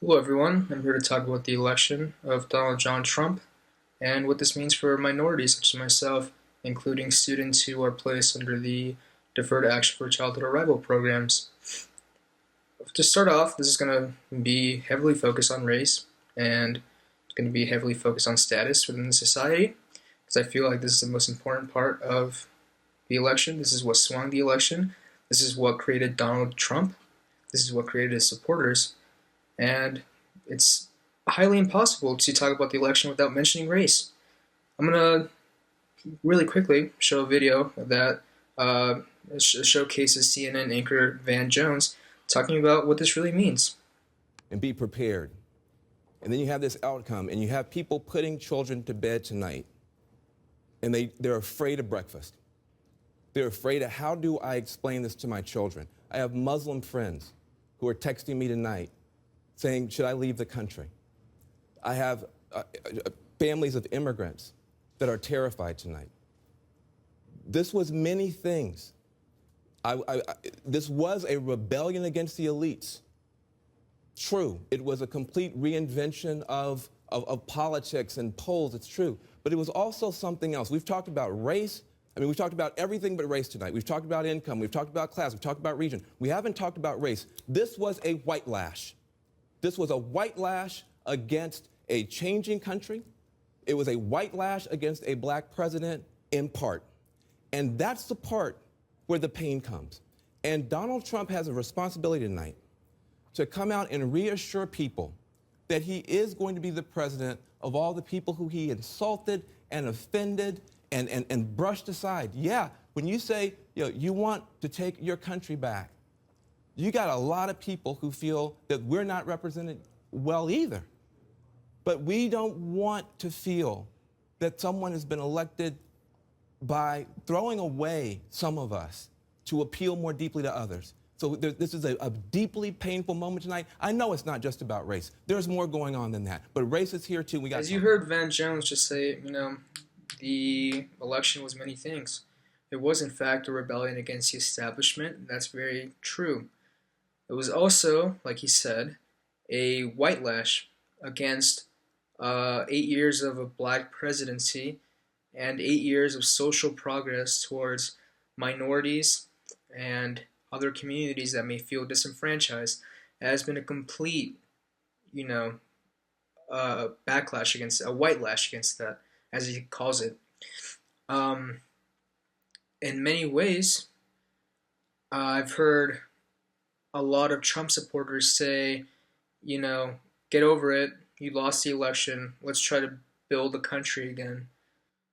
Hello, everyone. I'm here to talk about the election of Donald John Trump and what this means for minorities such as myself, including students who are placed under the Deferred Action for Childhood Arrival programs. To start off, this is going to be heavily focused on race and it's going to be heavily focused on status within the society because I feel like this is the most important part of the election. This is what swung the election. This is what created Donald Trump. This is what created his supporters. And it's highly impossible to talk about the election without mentioning race. I'm going to really quickly show a video that showcases CNN anchor Van Jones talking about what this really means. And be prepared. And then you have this outcome, and you have people putting children to bed tonight, and they're afraid of breakfast. They're afraid of, how do I explain this to my children? I have Muslim friends who are texting me tonight saying, should I leave the country? I have families of immigrants that are terrified tonight. This was many things. This was a rebellion against the elites. True, it was a complete reinvention of politics and polls, it's true. But it was also something else. We've talked about race. We've talked about everything but race tonight. We've talked about income. We've talked about class. We've talked about region. We haven't talked about race. This was a white lash. This was a white lash against a changing country. It was a white lash against a black president in part. And that's the part where the pain comes. And Donald Trump has a responsibility tonight to come out and reassure people that he is going to be the president of all the people who he insulted and offended and brushed aside. Yeah, when you say, you want to take your country back, you got a lot of people who feel that we're not represented well either. But we don't want to feel that someone has been elected by throwing away some of us to appeal more deeply to others. So this is a deeply painful moment tonight. I know it's not just about race. There's more going on than that. But race is here too. As you heard Van Jones just say, the election was many things. It was, in fact, a rebellion against the establishment. That's very true. It was also, like he said, a white lash against 8 years of a black presidency and 8 years of social progress towards minorities and other communities that may feel disenfranchised. It has been a complete, backlash against a white lash against that, as he calls it. Um, in many ways, I've heard a lot of Trump supporters say, get over it. You lost the election. Let's try to build the country again.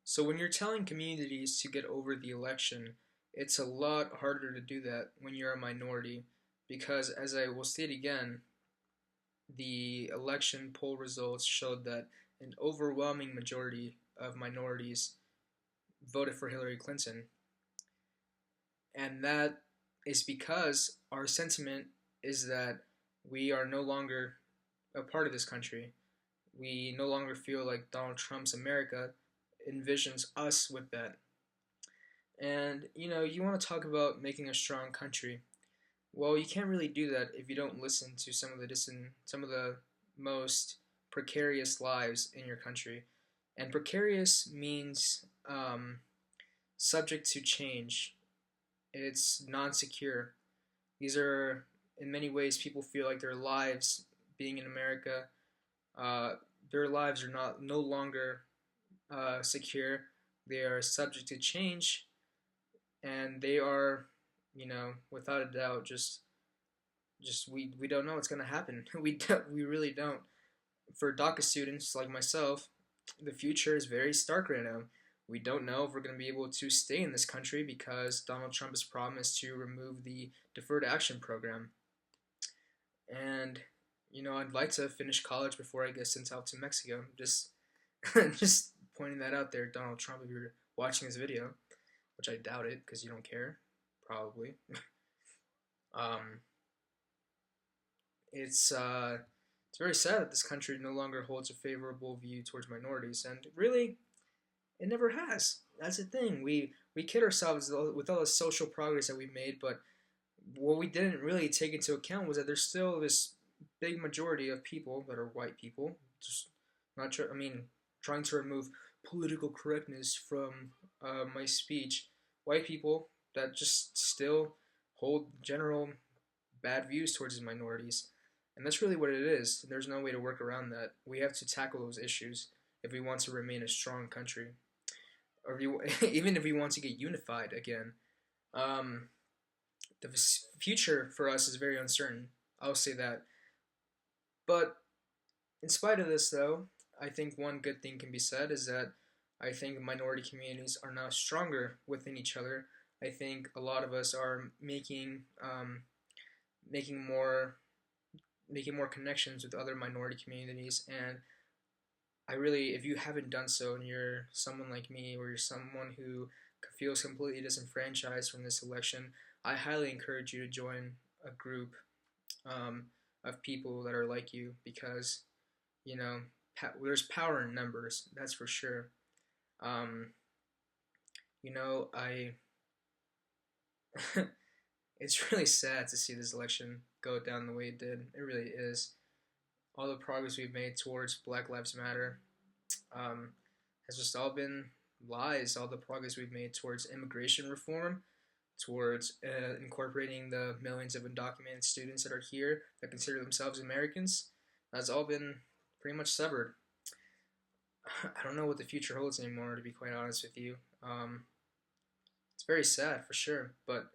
So when you're telling communities to get over the election, it's a lot harder to do that when you're a minority because, as I will state again, the election poll results showed that an overwhelming majority of minorities voted for Hillary Clinton. And that is because our sentiment is that we are no longer a part of this country. We no longer feel like Donald Trump's America envisions us with that. And you want to talk about making a strong country. Well, you can't really do that if you don't listen to some of the most precarious lives in your country. And precarious means subject to change. It's non-secure. These are, in many ways, people feel like their lives, being in America, their lives are no longer secure. They are subject to change, and they are, without a doubt, just we don't know what's gonna happen. We really don't. For Daca students like myself, the future is very stark right now. We don't know if we're going to be able to stay in this country because Donald Trump has promised to remove the Deferred Action Program. And I'd like to finish college before I get sent out to Mexico. Just just pointing that out there, Donald Trump, if you're watching this video, which I doubt it because you don't care, probably. um, it's very sad that this country no longer holds a favorable view towards minorities, and really, it never has. That's the thing. We kid ourselves with all the social progress that we've made, but what we didn't really take into account was that there's still this big majority of people that are white people, just not tr- I mean, trying to remove political correctness from my speech, white people that just still hold general bad views towards the minorities. And that's really what it is. There's no way to work around that. We have to tackle those issues if we want to remain a strong country, or if even if we want to get unified again. Um, the future for us is very uncertain. I'll say that. But in spite of this, though, I think one good thing can be said is that I think minority communities are now stronger within each other. I think a lot of us are making more making more connections with other minority communities, and I really, if you haven't done so and you're someone like me or you're someone who feels completely disenfranchised from this election, I highly encourage you to join a group um, of people that are like you, because you know there's power in numbers, that's for sure. um, I it's really sad to see this election go down the way it did. It really is. All the progress we've made towards Black Lives Matter um, has just all been lies. All the progress we've made towards immigration reform, towards incorporating the millions of undocumented students that are here that consider themselves Americans, that's all been pretty much severed. I don't know what the future holds anymore, to be quite honest with you. It's very sad for sure, but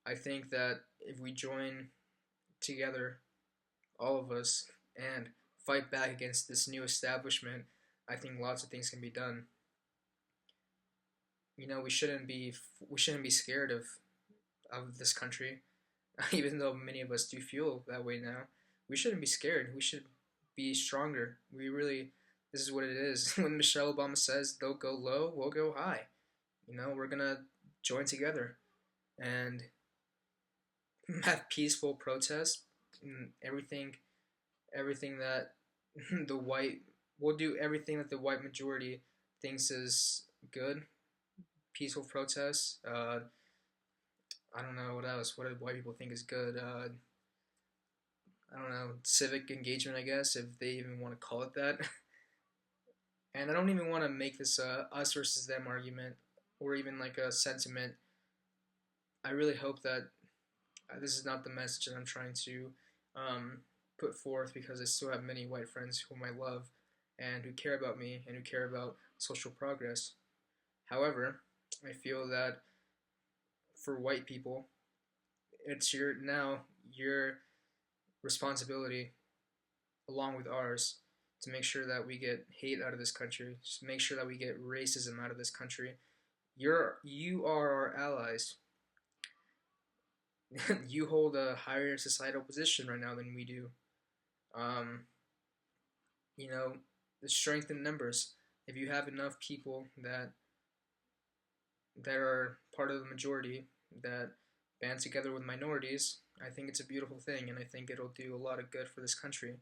I think that if we join together, all of us, and fight back against this new establishment, I think lots of things can be done. We shouldn't be scared of this country, even though many of us do feel that way now. We shouldn't be scared. We should be stronger. This is what it is. When Michelle Obama says they'll go low, we'll go high. We're gonna join together and have peaceful protests and everything that the white we'll do everything that the white majority thinks is good. Peaceful protests. I don't know what else. What do white people think is good? I don't know. Civic engagement, I guess, if they even want to call it that. And I don't even want to make this a us versus them argument or even like a sentiment. I really hope that this is not the message that I'm trying to put forth, because I still have many white friends whom I love and who care about me and who care about social progress. However, I feel that for white people, it's your responsibility, along with ours, to make sure that we get hate out of this country, to make sure that we get racism out of this country. You are our allies. You hold a higher societal position right now than we do. Um, you know, the strength in numbers. If you have enough people that are part of the majority that band together with minorities, I think it's a beautiful thing, and I think it'll do a lot of good for this country.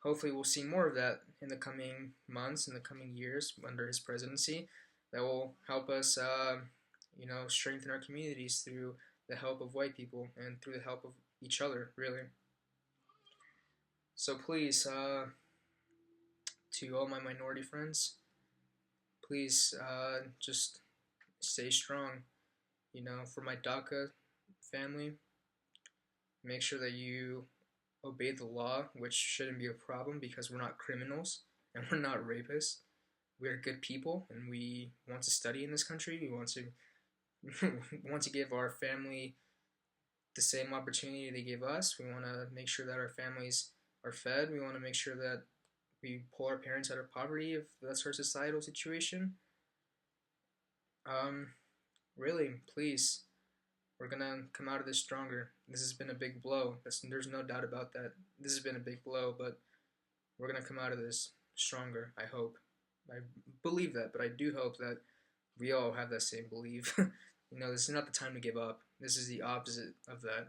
Hopefully, we'll see more of that in the coming months, in the coming years under his presidency. That will help us, strengthen our communities through the help of white people and through the help of each other, really. So please, to all my minority friends, please just stay strong. For my Daca family, make sure that you obey the law, which shouldn't be a problem because we're not criminals and we're not rapists. We're good people and we want to study in this country. We want to want to give our family the same opportunity they give us. We want to make sure that our families are fed. We want to make sure that we pull our parents out of poverty if that's our societal situation. Um, really, please, we're gonna come out of this stronger. This has been a big blow. There's no doubt about that. This has been a big blow, but we're gonna come out of this stronger. I hope. I believe that, but I do hope that we all have that same belief. This is not the time to give up. This is the opposite of that.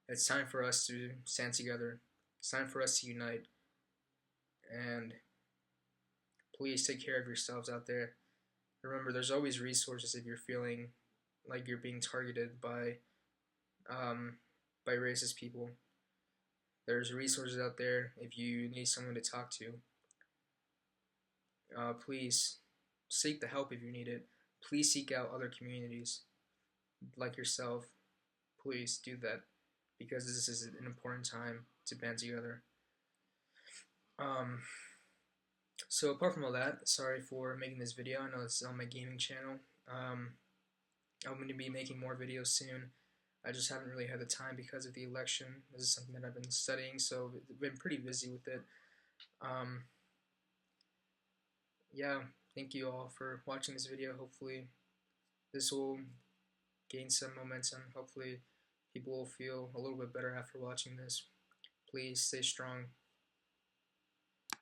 It's time for us to stand together. It's time for us to unite. And please take care of yourselves out there. Remember, there's always resources if you're feeling like you're being targeted um, by racist people. There's resources out there if you need someone to talk to. Please seek the help if you need it. Please seek out other communities like yourself. Please do that because this is an important time to band together. Um, so apart from all that, sorry for making this video. I know it's on my gaming channel. I'm going to be making more videos soon. I just haven't really had the time because of the election. This is something that I've been studying, so I've been pretty busy with it. Um, yeah, thank you all for watching this video. Hopefully this will gain some momentum. Hopefully people will feel a little bit better after watching this. Please stay strong.